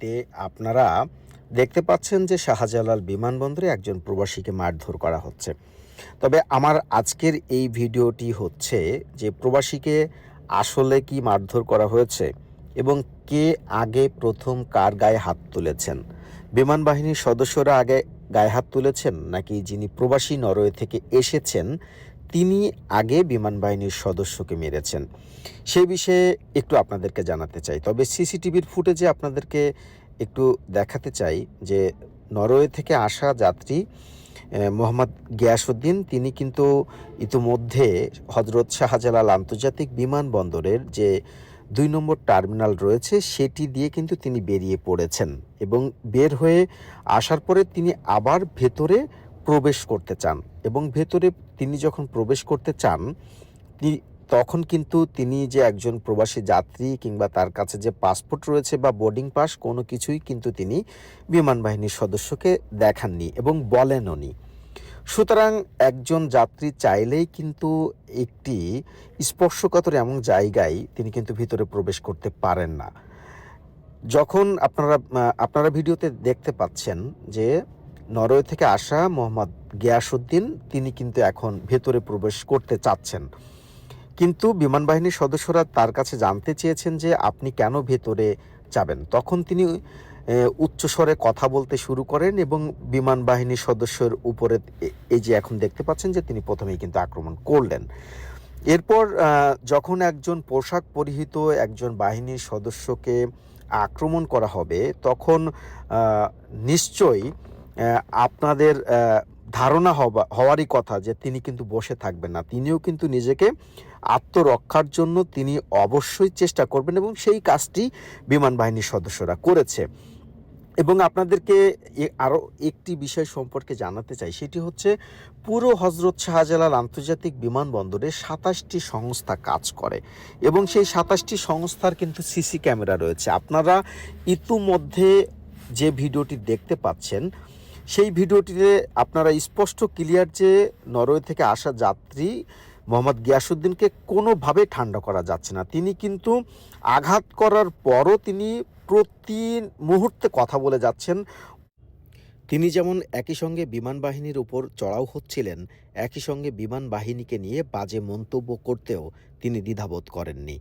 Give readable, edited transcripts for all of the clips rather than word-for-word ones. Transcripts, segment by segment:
তে আপনারা দেখতে পাচ্ছেন যে শাহজালাল বিমানবন্দরে একজন প্রবাসীকে মারধর করা হচ্ছে। তবে আমার আজকের এই ভিডিওটি হচ্ছে যে প্রবাসীকে আসলে কি মারধর করা হয়েছে এবং কে আগে প্রথম কার গায়ে হাত তুলেছেন? বিমান বাহিনীর সদস্যরা আগে গায়ে হাত তুলেছেন নাকি যিনি প্রবাসী নরওয়ে থেকে এসেছেন তিনি আগে বিমান বাহিনীর সদস্যকে মেরেছেন? সেই বিষয়ে একটু আপনাদেরকে জানাতে চাই। তবে সিসিটিভির ফুটেজে আপনাদেরকে একটু দেখাতে চাই যে নরওয়ে থেকে আসা যাত্রী মোহাম্মদ গিয়াসউদ্দিন তিনি কিন্তু ইতিমধ্যে হজরত শাহজালাল আন্তর্জাতিক বিমানবন্দরের যে ২ নম্বর টার্মিনাল রয়েছে সেটি দিয়ে কিন্তু তিনি বেরিয়ে পড়েছেন এবং বের হয়ে আসার পরে তিনি আবার ভেতরে প্রবেশ করতে চান এবং ভেতরে তিনি যখন প্রবেশ করতে চান তখন কিন্তু তিনি যে একজন প্রবাসী যাত্রী কিংবা তার কাছে যে পাসপোর্ট রয়েছে বা বোর্ডিং পাস কোনো কিছুই কিন্তু তিনি বিমান বাহিনীর সদস্যকে দেখাননি এবং বলেনওনি। সুতরাং একজন যাত্রী চাইলেই কিন্তু একটি স্পর্শকাতর এমন জায়গায় তিনি কিন্তু ভিতরে প্রবেশ করতে পারেন না। যখন আপনারা ভিডিওতে দেখতে পাচ্ছেন যে নরওয়ে থেকে আসা মোহাম্মদ গিয়াসউদ্দিন তিনি কিন্তু এখন ভেতরে প্রবেশ করতে চাচ্ছেন। কিন্তু বিমান বাহিনীর সদস্যরা তার কাছে জানতে চেয়েছেন যে আপনি কেন ভেতরে যাবেন? তখন তিনি উচ্চস্বরে কথা বলতে শুরু করেন এবং বিমান বাহিনীর সদস্যের উপরে এই যে এখন দেখতে পাচ্ছেন যে তিনি প্রথমেই কিন্তু আক্রমণ করলেন। এরপর যখন একজন পোশাক পরিহিত একজন বাহিনীর সদস্যকে আক্রমণ করা হবে তখন নিশ্চয়ই আপনাদের ধারণা হওয়ারই কথা যে তিনি কিন্তু বসে থাকবেন না। তিনিও কিন্তু নিজেকে আত্মরক্ষার জন্য তিনি অবশ্যই চেষ্টা করবেন এবং সেই কাজটি বিমান বাহিনীর সদস্যরা করেছে। এবং আপনাদেরকে আরও একটি বিষয় সম্পর্কে জানাতে চাই, সেটি হচ্ছে পুরো হজরত শাহজালাল আন্তর্জাতিক বিমানবন্দরে ২৭টি সংস্থা কাজ করে এবং সেই ২৭টি সংস্থার কিন্তু সিসি ক্যামেরা রয়েছে। আপনারা ইতিমধ্যে যে ভিডিওটি দেখতে পাচ্ছেন সেই ভিডিওটিতে আপনারা স্পষ্ট ক্লিয়ার যে নরওয়ে থেকে আসা যাত্রী মোহাম্মদ গিয়াসউদ্দিনকে কোনোভাবে ঠান্ডা করা যাচ্ছে না। তিনি কিন্তু আঘাত করার পরও তিনি প্রতি মুহূর্তে কথা বলে যাচ্ছেন। তিনি যেমন একই সঙ্গে বিমান বাহিনীর উপর চড়াও হচ্ছিলেন, একই সঙ্গে বিমান বাহিনীকে নিয়ে বাজে মন্তব্য করতেও তিনি দ্বিধাবোধ করেননি।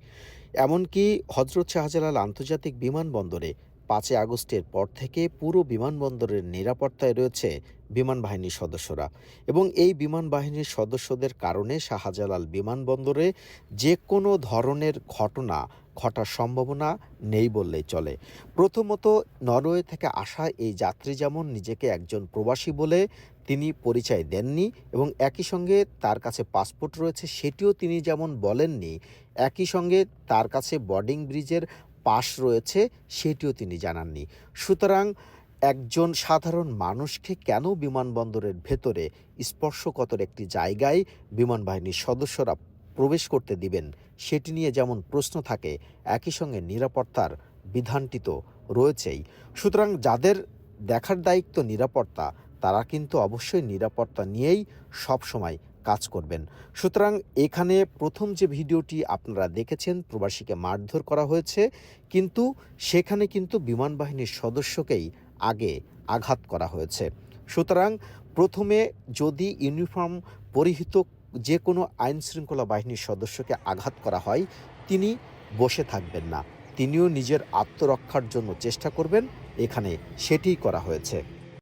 এমনকি হজরত শাহজালাল আন্তর্জাতিক বিমানবন্দরে ৫ই আগস্টের পর থেকে পুরো বিমানবন্দরের নিরাপত্তায় রয়েছে বিমান বাহিনীর সদস্যরা এবং এই বিমান বাহিনীর সদস্যদের কারণে শাহজালাল বিমানবন্দরে যে কোনো ধরনের ঘটনা ঘটার সম্ভাবনা নেই বললেই চলে। প্রথমত নরওয়ে থেকে আসা এই যাত্রী যেমন নিজেকে একজন প্রবাসী বলে তিনি পরিচয় দেননি এবং একই সঙ্গে তার কাছে পাসপোর্ট রয়েছে সেটিও তিনি যেমন বলেননি, একই সঙ্গে তার কাছে বোর্ডিং ব্রিজের পাস রয়েছে সেটিও তিনি জানাননি। সুতরাং একজন সাধারণ মানুষকে কেন বিমানবন্দরের ভেতরে স্পর্শকাতর একটি জায়গায় বিমান বাহিনীর সদস্যরা প্রবেশ করতে দিবেন সেটি নিয়ে যেমন প্রশ্ন থাকে, একই সঙ্গে নিরাপত্তার বিধানটি তো রয়েছেই। সুতরাং যাদের দেখার দায়িত্ব নিরাপত্তা তারা কিন্তু অবশ্যই নিরাপত্তা নিয়েই সবসময় কাজ করবেন। সুতরাং এখানে প্রথম যে ভিডিওটি আপনারা দেখেছেন প্রবাসীকে মারধর করা হয়েছে, কিন্তু সেখানে কিন্তু বিমান বাহিনীর সদস্যকেই আগে আঘাত করা হয়েছে। সুতরাং প্রথমে যদি ইউনিফর্ম পরিহিত যে কোনো আইনশৃঙ্খলা বাহিনীর সদস্যকে আঘাত করা হয় তিনি বসে থাকবেন না, তিনিও নিজের আত্মরক্ষার জন্য চেষ্টা করবেন। এখানে সেটিই করা হয়েছে।